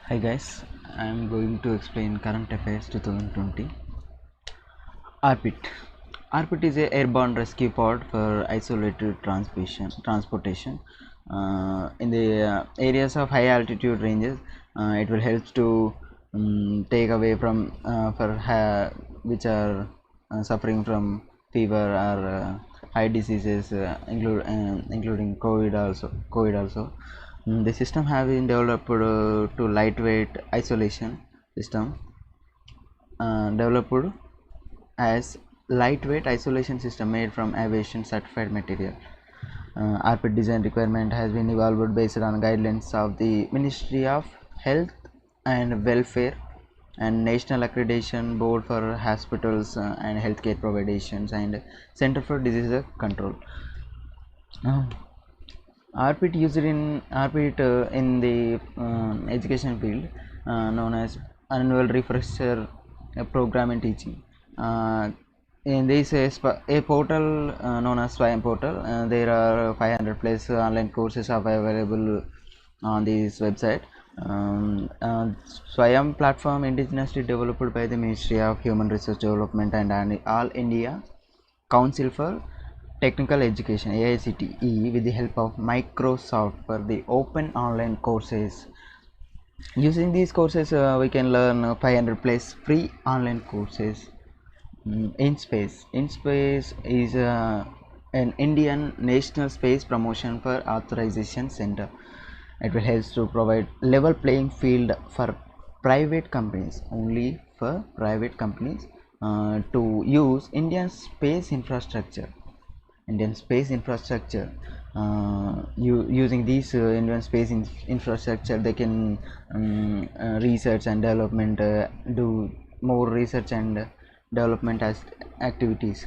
Hi guys, I am going to explain current affairs 2020. ARPIT. ARPIT is a airborne rescue pod for isolated transportation in the areas of high altitude ranges. It will help to take away from which are suffering from fever or high diseases, including COVID also. The system have been developed to lightweight isolation system, developed as lightweight isolation system made from aviation certified material. RPIT design requirement has been evolved based on guidelines of the Ministry of Health and Welfare and National Accreditation Board for Hospitals and Healthcare Provisions and Center for Disease Control. RPIT used in RPIT in the education field, known as annual refresher program in teaching. In this a portal known as Swayam portal, there are 500 plus online courses available on this website. Swayam platform indigenously developed by the Ministry of Human Resource Development and All India Council for Technical Education AICTE with the help of Microsoft for the open online courses. Using these courses, we can learn 500 plus free online courses. InSpace. InSpace is an Indian national space promotion for authorization center. It will help to provide level playing field for private companies, only for private companies, to use Indian space infrastructure. Using these Indian space infrastructure, they can research and development, do more research and development as activities,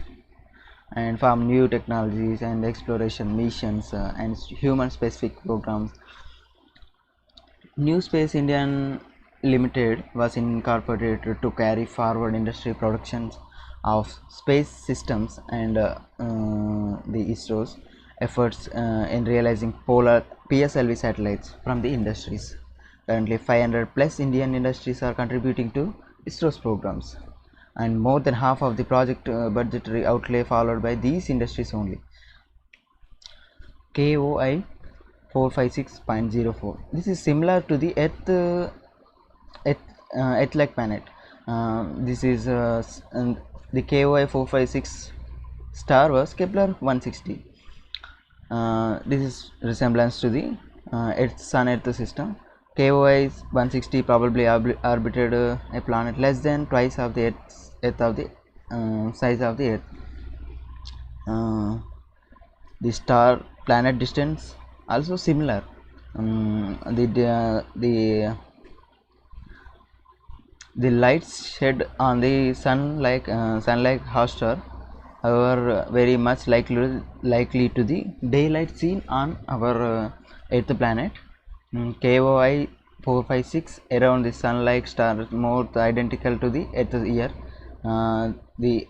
and farm new technologies and exploration missions and human specific programs. New Space Indian Limited was incorporated to carry forward industry productions of space systems and the ISRO's efforts in realizing polar PSLV satellites from the industries. Currently, 500 plus Indian industries are contributing to ISRO's programs, and more than half of the project budgetary outlay followed by these industries only. KOI 456.04. This is similar to the Earth-like planet. This is the KOI 456 star was Kepler 160. This is resemblance to the Sun-Earth system. KOI 160 probably orbited a planet less than twice of the Earth of the size of the Earth. The star planet distance also similar. The lights shed on the sun like hot star, however, very much likely to the daylight seen on our Earth planet. KOI 456 around the sun-like star more identical to the Earth year. The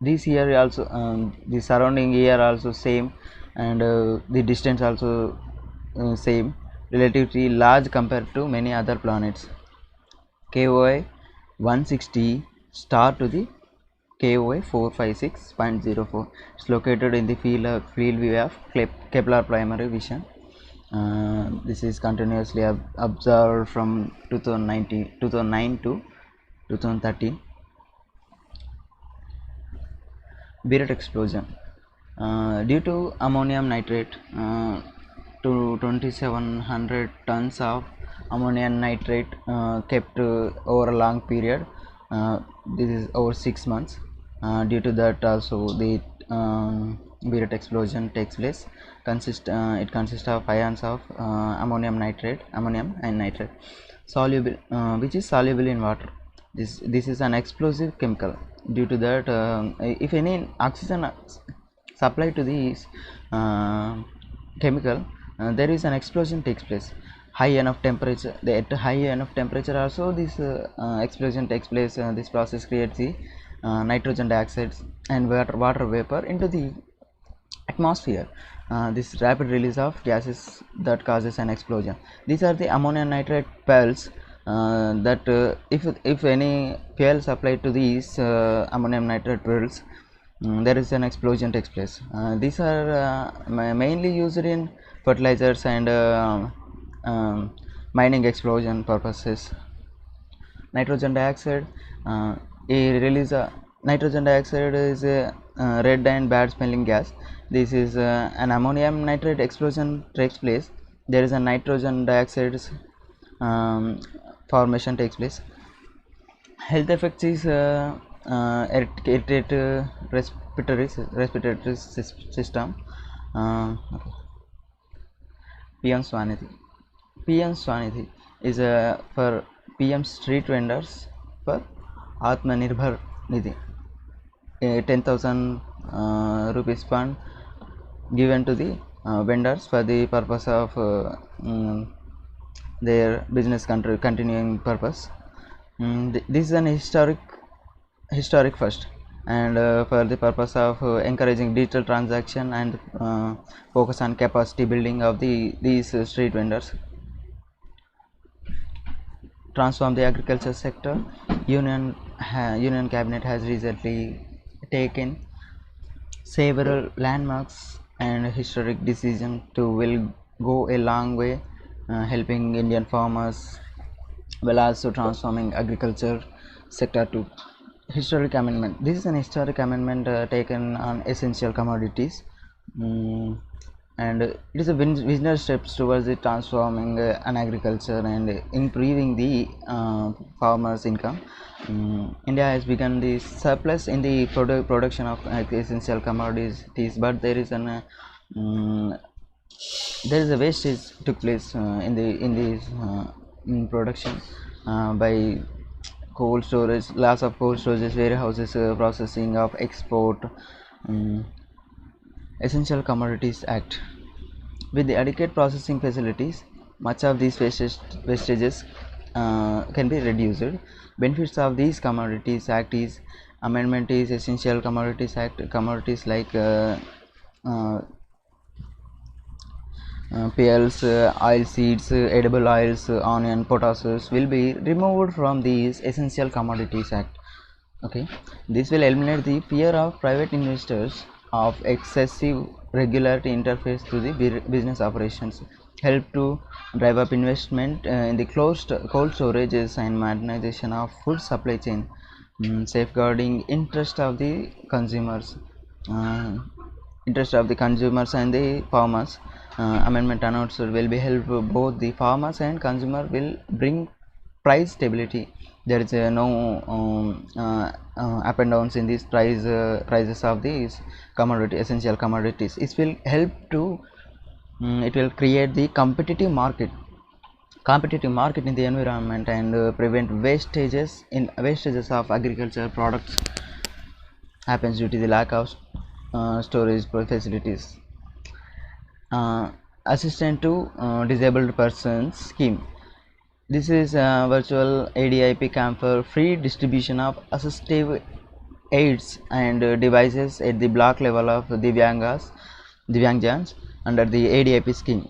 this year also, the surrounding year also same, and the distance also same, relatively large compared to many other planets. KOI 160 star to the KOI 456.04. It's located in the field view of Kepler primary vision. This is continuously observed from 2009 to 2013. Beirut explosion. Due to ammonium nitrate, to 2700 tons of ammonium nitrate kept over a long period. This is over 6 months. Due to that also the Beirut explosion takes place. It consists of ions of ammonium and nitrate, soluble, which is soluble in water. This is an explosive chemical. Due to that, if any oxygen supplied to this chemical, there is an explosion takes place. High enough temperature, at high enough temperature also this explosion takes place. This process creates the nitrogen dioxide and water vapor into the atmosphere. this rapid release of gases that causes an explosion. These are the ammonium nitrate pelts that if any fuel applied to these ammonium nitrate pelts, there is an explosion takes place. These are mainly used in fertilizers and mining explosion purposes. Nitrogen dioxide, a release nitrogen dioxide is a red and bad smelling gas. This is an ammonium nitrate explosion takes place. There is a nitrogen dioxide um, formation takes place. Health effects is irritate respiratory system. Okay. PM Swanidhi. PM Swanidhi is for PM street vendors for Atmanirbhar Nidhi. A 10,000 rupees fund given to the vendors for the purpose of their business continuing purpose. This is an historic first, and for the purpose of encouraging digital transaction and focus on capacity building of these street vendors. Transform the agriculture sector. Union cabinet has recently taken several landmarks and historic decisions to will go a long way helping Indian farmers, well also transforming agriculture sector to historic amendment. This is an historic amendment taken on essential commodities, and it is a visionary steps towards the transforming an agriculture and improving the farmers income. India has begun the surplus in the production of essential commodities, but there is an there is a wastage took place in production by cold storage, loss of cold storage, warehouses, processing of export. Essential Commodities Act. With the adequate processing facilities, much of these wastages can be reduced. Benefits of these Commodities Act is amendment is Essential Commodities Act. Commodities like pearls, oil seeds, edible oils, onion, potatoes will be removed from these Essential Commodities Act. Okay, this will eliminate the fear of private investors of excessive regulatory interface to the business operations, help to drive up investment in the cold storages and modernization of food supply chain, safeguarding interest of the consumers, and the farmers. Amendment announced will be help both the farmers and consumer, will bring price stability. There is no up and downs in these prices of these essential commodities. It will help to it will create the competitive market in the environment and prevent wastages of agriculture products happens due to the lack of storage facilities. Assistant to disabled persons scheme. This is a virtual ADIP camp for free distribution of assistive aids and devices at the block level of Divyangjans under the ADIP scheme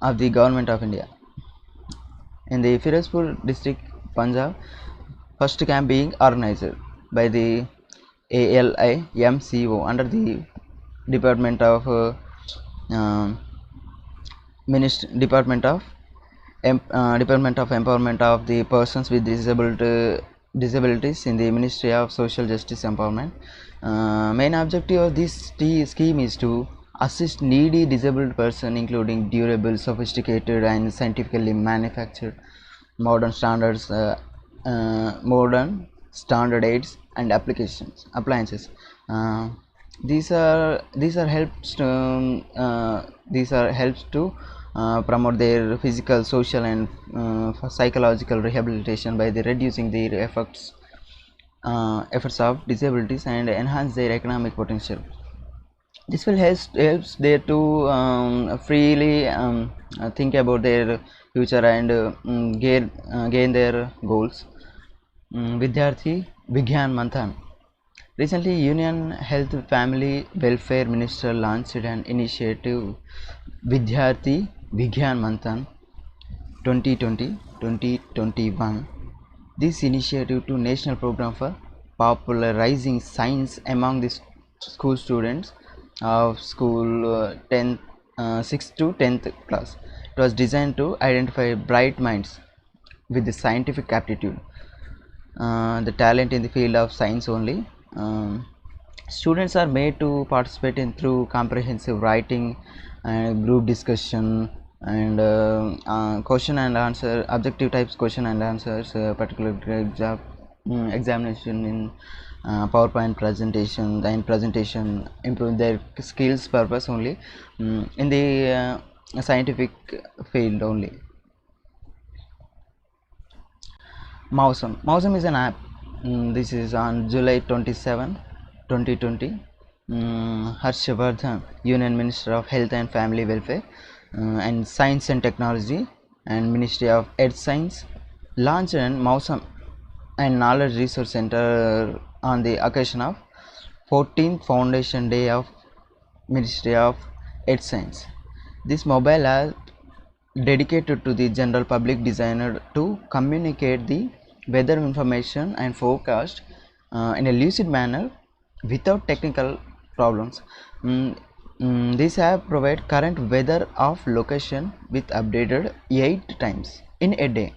of the Government of India. In the Firozpur district, Punjab, first camp being organized by the ALIMCO under the Department of Department of Empowerment of the Persons with Disabilities in the Ministry of Social Justice Empowerment. Main objective of this scheme is to assist needy disabled person, including durable, sophisticated and scientifically manufactured modern standard aids and appliances. These are helps to promote their physical, social and psychological rehabilitation by the reducing their efforts of disabilities and enhance their economic potential. This will helps there to freely think about their future and gain their goals. Vidyarthi Vigyan Manthan. Recently, Union Health Family Welfare Minister launched an initiative Vidyarthi Vigyan Manthan 2020-2021. This initiative to national program for popularizing science among the school students of school 10th, 6th to 10th class. It was designed to identify bright minds with the scientific aptitude, the talent in the field of science only. Students are made to participate in through comprehensive writing and group discussion and question and answer, objective types question and answers, particular examination in PowerPoint presentation and presentation, improve their skills purpose only, in the scientific field only. Mausam is an app. This is on July 27, 2020. Harshavardhan, Union Minister of Health and Family Welfare and Science and Technology and Ministry of Earth Science launched an Mausam and Knowledge Resource Center on the occasion of 14th Foundation Day of Ministry of Earth Science. This mobile app dedicated to the general public designed to communicate the weather information and forecast in a lucid manner without technical problems. This app provides current weather of location with updated 8 times in a day.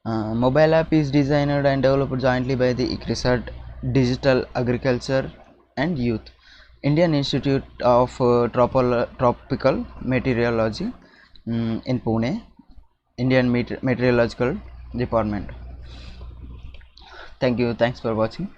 Mobile app is designed and developed jointly by the ICRISAT Digital Agriculture and Youth, Indian Institute of Tropical Meteorology in Pune, Indian Meteorological Department. Thank you. Thanks for watching.